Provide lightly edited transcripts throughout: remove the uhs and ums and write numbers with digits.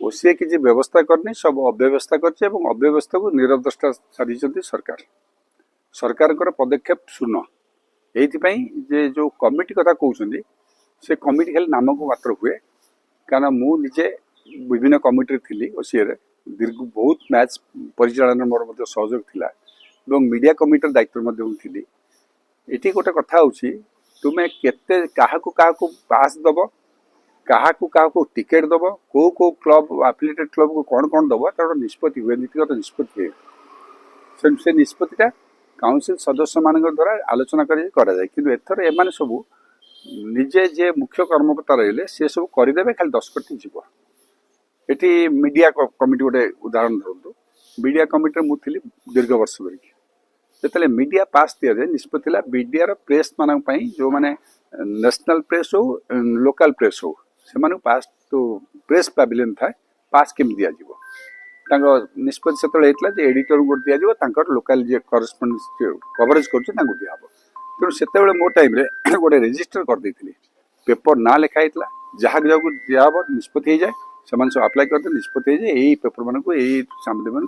OCA किसी व्यवस्था करनी सब अव्यवस्था कर अव्यवस्था को निरदष्टा सारी सरकार सरकार पदक्षेप शून्य ये जो कमिटी कथा कहते से कमिटी खाली नामक मात्र हुए कारण मुझे विभिन्न कमिटी थी ओसीए दीर्घ बहुत मैच परिचालन मोर सहयोग थिला मीडिया कमिटर दायित्व थी ये गोटे कथा हूँ तुम्हें केते क्या पास दब क्या टिकेट दब कौ क्लब एफिलिएटेड क्लब को कौन कौन दब तार निष्पत्ति हुए नीतिगत निष्पत्ति हुए से निष्पत्तिटा काउंसिल सदस्य मान द्वारा आलोचना कि एथर एम सब निजे जे मुख्य कर्मकर्ता रही से सब करदे खाली 10 कोटी जीव ये मीडिया कमिटी गोटे उदाहरण धरतु मीडिया कमिटी मुझे दीर्घ वर्ष धरिकी जो मीडिया पास दि जाए निष्पत्ति मीडिया प्रेस मान जो मैंने नेशनल प्रेस हो लोकल प्रेस हो से पास तो प्रेस पैविलियन था पास केम दि निष्पत्ति से एडिटर को दिजा लोकल जी करस्पंडेंस कवरेज कर दिया तेणु से मो टाइम गोटे रेजिस्टर कर देती पेपर ना लिखाई जहाँ जहाँ दिहब निष्पत्ति हो जाए से सब आप्लाय करते निष्पत्ति हो जाए यही पेपर मान को यही सामग्री मान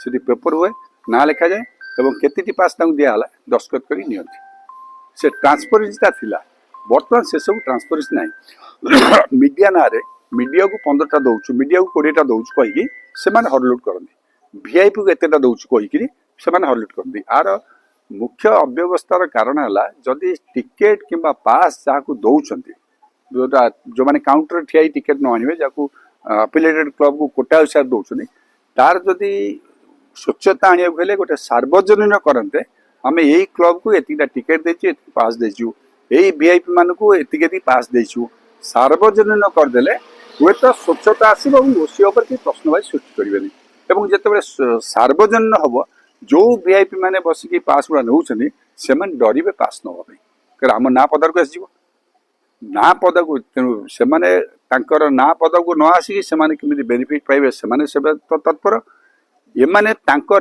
दि पेपर हुए ना लिखा जाए एवं केती पास दिहला दस्तखत कर से ट्रांसपेरेन्सी थिला बर्तमान से सब ट्रांसपेरेन्सी ना मीडिया ना मीडिया को 15टा दौचु मीडिया को 20टा दौचु कहीकि से हरलुट करती वीआईपी को एतेटा दौचु कहीकि से हरलुट करती आर मुख्य अव्यवस्थार कारण है जदि टिकेट किंबा पास जहाँ दौरान जोटा जो मैंने काउंटर ठिया टिकेट न आने जहाँ एफिलिएटेड क्लब को कोटा हिसाब दौरान तार जदि स्वच्छता आने गोटे सार्वजनीन करते आम यही क्लब को एतिकटा टिकेट देचु पास देचु यही वीआईपी मान को एति पास देचु सार्वजनीन करदे हुए तो स्वच्छता आसो ओसी कि प्रश्नवाची सृष्टि करें जिते सार्वजनीन हम जो वीआईपी मैंने बसिकी पास गुड़ा नौ से डरवे पास ना आम ना पदक आस ना पद को तेणु से ना पद को न आसिक से बेनिफिट पाइबे से तत्पर एमाने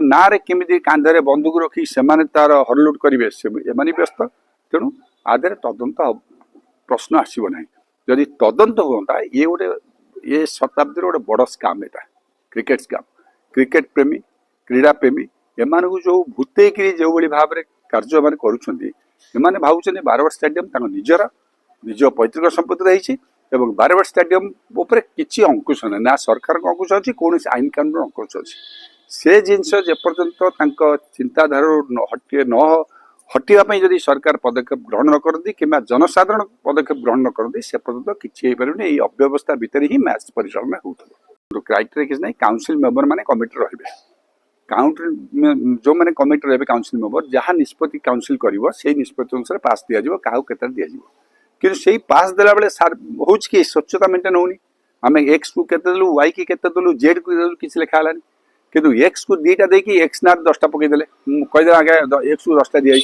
ना केमी कांधे बंदूक रखी से तार हरलुट करेंगे एम व्यस्त तेणु आदे तदंत प्रश्न आसब ना जदि तदंत होता ये गोटे ये शताब्दी गोटे बड़ स्काम यहाँ क्रिकेट स्काम क्रिकेट प्रेमी क्रीड़ा प्रेमी एम जो भूतेक जो भाव में कार्य मैंने करें भावुं बारवाड़ स्टेडियम निजर निज पैतृक संपत्ति रही बारवाड़ स्टेडियम किसी अंकुश ना ना सरकार अंकुश अच्छी कौन आईन कानून अंकुश अच्छी से जिनस जेपर्यंत चिंताधारा हटे न हटापी जदि सरकार पदक्षेप ग्रहण न करती कि जनसाधारण पदक्षेप ग्रहण न करती से पर्यटन किसी पारे अव्यवस्था भितर ही मैच परिचालना होता क्राइटेरिया किसी ना काउंसिल मेंबर माने कमिटी रही काउंसिल जो मैंने कमिटी रहे काउंसिल मेंबर जहाँ निष्पत्ति काउंसिल कर निष्पत्ति अनुसार पास दिज्व क्या दिज्व कि पास देला बेले सार हो स्वच्छता मेंटेन होनी आम एक्स को देलु वाई की देलु जेड को देलु किसी लिखालानी किंतु एक्स को 2टा देकी एक्स ना 10टा पकईदे कहीदे आगे एक्स को 10टा दिखाई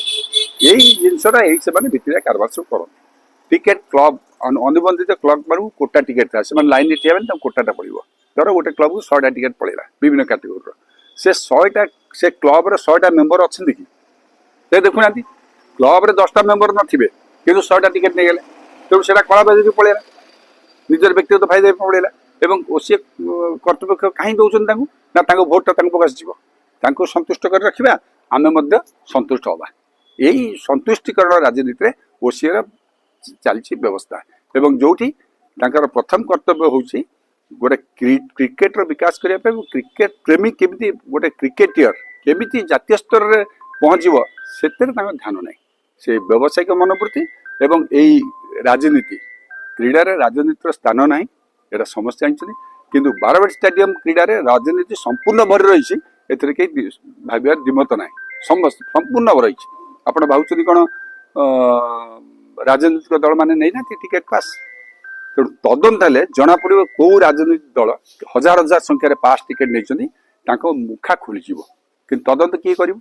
यही जिनसा यही से भितर कारबार सब कर टिकेट क्लब अनुबंधित क्लब मान कोटा टिकेट था से लाइन ठिया कोटाटा पड़ो धर गोटे क्लब को 100टा टिकेट पड़ेगा विभिन्न कैटेगोरी से 100टा से क्लब 100टा मेंबर अच्छा कि देखुना क्लब 10टा मेंबर नथिबे किंतु 100टा टिकेट नहीं गले तेणु से कलाबाजी पड़ेगा निजर व्यक्तिगत फायदा पड़ेगा एवं ओसी कर्तृपक्ष कहीं दौरान ना भोटा पकाश संतुष्ट कर रखा आम संतुष्ट हवा यही संतुष्टिकरण राजनीति में ओसी चलती व्यवस्था एवं जो प्रथम कर्तव्य हूँ गोटे क्रिकेटर विकास करने क्रिकेट प्रेमी केमी गोटे क्रिकेटियर केमी जातीय स्तर में पहुँचव से ध्यान ना से व्यावसायिक मनोवृत्ति एवं यही राजनीति क्रीड़ा राजनीतिर स्थान ना यहाँ समस्या जानते किंतु बारवाड़ी स्टेडियम क्रीड़ा राजनीति संपूर्ण भर रही कहीं भाव दिमत ना समस्त संपूर्ण रही आप भावुं कौन राजनीतिक दल मैंने नहीं ना टिकेट पास तेणु तदंत हेल्ले जना पड़ो कौ राजनीतिक दल हजार हजार संख्यार पास टिकेट नहीं मुखा खोली कि तदंत किए कर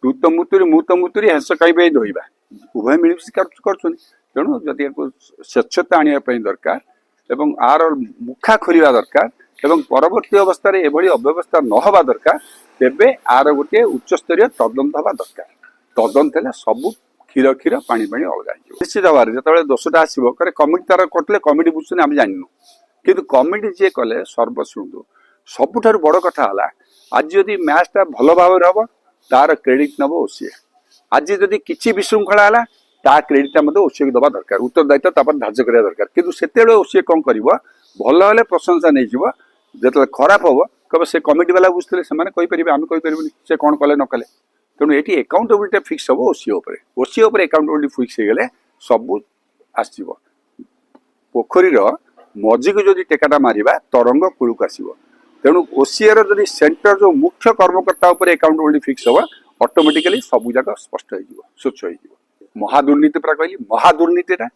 तू तो मुतुरी हेस कहीं धोबा उभय मिलमिशी कर तेणु जदि स्वच्छता आने दरकार एवं आर मुखा खोलिया दरकार एवं परवर्ती अवस्था एभली अव्यवस्था न हवा दरकार तेबे आर गोटे उच्चस्तरीय तदंत हवा दरकार तदंत हेल्ले सबू क्षीर क्षीर पानी पानी अलग निश्चित भाव में जो दोषटा आसो कमिटी तार कटे कमिटी बुझुन आम जानू କିନ୍ତୁ କମିଟି ଯିଏ କଲେ ସର୍ବଶୁଣୁ ସବୁଠାରୁ ବଡ଼ କଥା ହେଲା ଆଜି ଯଦି ମ୍ୟାଚଟା ଭଲ ଭାବରେ ହବ ତାର କ୍ରେଡିଟ୍ ନେବ ଓସିଏ। ଆଜି ଯଦି କିଛି ବିଶୃଙ୍ଖଳା ହେଲା ତା କ୍ରେଡିଟ୍ଟା ମଧ୍ୟ ଓସିଏକୁ ଦେବା ଦରକାର, ଉତ୍ତରଦାୟିତ୍ୱ ତାପରେ ଧାର୍ଯ୍ୟ କରିବା ଦରକାର। କିନ୍ତୁ ସେତେବେଳେ ଓସିଏ କ'ଣ କରିବ, ଭଲ ହେଲେ ପ୍ରଶଂସା ନେଇଯିବ, ଯେତେବେଳେ ଖରାପ ହବ କହିବ ସେ କମିଟି ବାଲା ବୁଝିଥିଲେ, ସେମାନେ କହିପାରିବେ, ଆମେ କହିପାରିବୁନି ସେ କ'ଣ କଲେ ନ କଲେ। ତେଣୁ ଏଠି ଏକାଉଣ୍ଟେବିଲିଟି ଫିକ୍ସ ହବ ଓସିଏ ଉପରେ। ଓସିଏ ଉପରେ ଏକାଉଣ୍ଟେବିଲିଟି ଫିକ୍ସ ହେଇଗଲେ ସବୁ ଆସିଯିବ। ପୋଖରୀର ମଝିକୁ ଯଦି ଟେକାଟା ମାରିବା ତରଙ୍ଗ କୂଳକୁ ଆସିବ। ତେଣୁ ଓସିଏର ଯଦି ସେଣ୍ଟର ଯେଉଁ ମୁଖ୍ୟ କର୍ମକର୍ତ୍ତା ଉପରେ ଏକାଉଣ୍ଟେବିଲିଟି ଫିକ୍ସ ହବ, ଅଟୋମେଟିକାଲି ସବୁ ଯାକ ସ୍ପଷ୍ଟ ହେଇଯିବ, ସ୍ୱଚ୍ଛ ହେଇଯିବ। ମହାଦୁର୍ନୀତି ପୁରା କହିଲି, ମହାଦୁର୍ନୀତିଟା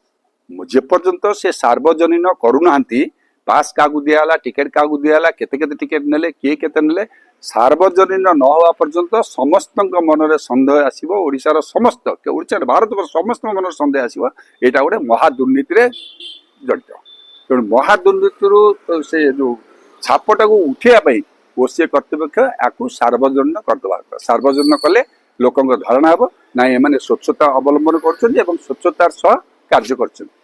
ଯେପର୍ଯ୍ୟନ୍ତ ସେ ସାର୍ବଜନୀନ କରୁନାହାନ୍ତି, ପାସ୍ କାହାକୁ ଦିଆହେଲା, ଟିକେଟ୍ କାହାକୁ ଦିଆହେଲା, କେତେ କେତେ ଟିକେଟ୍ ନେଲେ, କିଏ କେତେ ନେଲେ, ସାର୍ବଜନୀନ ନ ହେବା ପର୍ଯ୍ୟନ୍ତ ସମସ୍ତଙ୍କ ମନରେ ସନ୍ଦେହ ଆସିବ। ଓଡ଼ିଶାର ସମସ୍ତ, ଓଡ଼ିଶାର ଭାରତବର୍ଷ ସମସ୍ତଙ୍କ ମନରେ ସନ୍ଦେହ ଆସିବ ଏଇଟା ଗୋଟେ ମହାଦୁର୍ନୀତିରେ ଜଡ଼ିତ। ତେଣୁ ମହାଦୁର୍ନୀତିରୁ ସେ ଯେଉଁ ଛାପଟାକୁ ଉଠେଇବା ପାଇଁ ଓସିଏ କର୍ତ୍ତୃପକ୍ଷ ୟାକୁ ସାର୍ବଜନୀନ କରିଦେବା କଥା। ସାର୍ବଜନୀନ କଲେ ଲୋକଙ୍କ ଧାରଣା ହେବ ନାଇଁ ଏମାନେ ସ୍ୱଚ୍ଛତା ଅବଲମ୍ବନ କରୁଛନ୍ତି ଏବଂ ସ୍ୱଚ୍ଛତାର ସହ କାର୍ଯ୍ୟ କରୁଛନ୍ତି।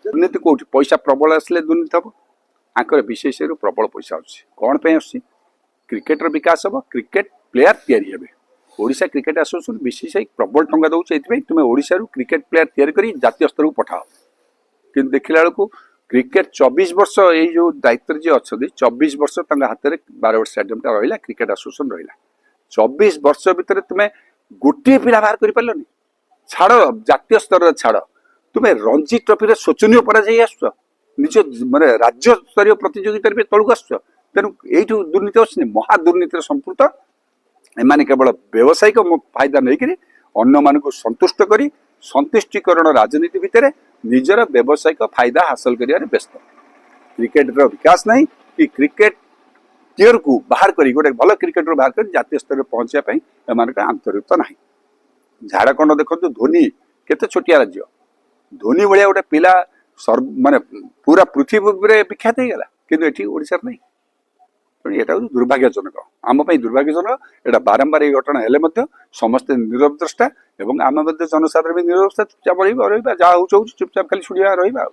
ଦୁର୍ନୀତି କୋଉଠି, ପଇସା ପ୍ରବଳ ଆସିଲେ ଦୁର୍ନୀତି ହେବ। ଆଙ୍କର ବିଶେଷରୁ ପ୍ରବଳ ପଇସା ଆସୁଛି। କ'ଣ ପାଇଁ ଆସୁଛି? କ୍ରିକେଟର ବିକାଶ ହେବ, କ୍ରିକେଟ ପ୍ଲେୟାର ତିଆରି ହେବେ। ଓଡ଼ିଶା କ୍ରିକେଟ ଆସୋସିଏସନ ବିସିସିଆଇ ପ୍ରବଳ ଟଙ୍କା ଦେଉଛି, ଏଥିପାଇଁ ତୁମେ ଓଡ଼ିଶାରୁ କ୍ରିକେଟ ପ୍ଲେୟାର ତିଆରି କରି ଜାତୀୟ ସ୍ତରକୁ ପଠାଅ। କିନ୍ତୁ ଦେଖିଲା ବେଳକୁ କ୍ରିକେଟ 24 ବର୍ଷ ଏଇ ଯେଉଁ ଦାୟିତ୍ୱରେ ଯିଏ ଅଛନ୍ତି, 24 ବର୍ଷ ତାଙ୍କ ହାତରେ ବାରବାଟୀ ଷ୍ଟାଡିୟମଟା ରହିଲା, କ୍ରିକେଟ ଆସୋସିଏସନ ରହିଲା। 24 ବର୍ଷ ଭିତରେ ତୁମେ ଗୋଟିଏ ପିଲା ବାହାର କରିପାରିଲନି। ଛାଡ଼ ଜାତୀୟ ସ୍ତରରେ ଛାଡ଼, ତୁମେ ରଞ୍ଜି ଟ୍ରଫିରେ ଶୋଚନୀୟ ପରାଜୟ ଆସୁଛ, ନିଜ ମାନେ ରାଜ୍ୟ ସ୍ତରୀୟ ପ୍ରତିଯୋଗିତାରେ ବି ତଳକୁ ଆସୁଛ। ତେଣୁ ଏଇଠୁ ଦୁର୍ନୀତି ଆସୁନି, ମହାଦୁର୍ନୀତିରେ ସମ୍ପୃକ୍ତ। ଏମାନେ କେବଳ ବ୍ୟବସାୟିକ ଫାଇଦା ନେଇକରି ଅନ୍ୟମାନଙ୍କୁ ସନ୍ତୁଷ୍ଟ କରି ସନ୍ତୁଷ୍ଟିକରଣ ରାଜନୀତି ଭିତରେ ନିଜର ବ୍ୟବସାୟିକ ଫାଇଦା ହାସଲ କରିବାରେ ବ୍ୟସ୍ତ। କ୍ରିକେଟର ବିକାଶ ନାହିଁ କି କ୍ରିକେଟ ପ୍ଲେୟରକୁ ବାହାର କରି ଗୋଟେ ଭଲ କ୍ରିକେଟର ବାହାର କରି ଜାତୀୟ ସ୍ତରରେ ପହଞ୍ଚିବା ପାଇଁ ଏମାନଙ୍କ ଆନ୍ତରିକତା ନାହିଁ। ଝାଡ଼ଖଣ୍ଡ ଦେଖନ୍ତୁ, ଧୋନି କେତେ ଛୋଟିଆ ରାଜ୍ୟ, ଧୋନି ଭଳିଆ ଗୋଟେ ପିଲା ମାନେ ପୁରା ପୃଥିବୀ ଉପରେ ବିଖ୍ୟାତ ହେଇଗଲା, କିନ୍ତୁ ଏଠି ଓଡ଼ିଶାରେ ନାହିଁ। ତେଣୁ ଏଇଟା ହେଉଛି ଦୁର୍ଭାଗ୍ୟଜନକ, ଆମ ପାଇଁ ଦୁର୍ଭାଗ୍ୟଜନକ। ଏଇଟା ବାରମ୍ବାର ଏଇ ଘଟଣା ହେଲେ ମଧ୍ୟ ସମସ୍ତେ ନିରବଦ୍ରଷ୍ଟା ଏବଂ ଆମେ ମଧ୍ୟ ଜନସାଧାରଣ ବି ନିରବଦ୍ରଷ୍ଟା, ଚୁପଚାପ ରହିବା, ଯାହା ହେଉଛି ଚୁପଚାପ ଖାଲି ଶୁଣିବା ରହିବା ଆଉ।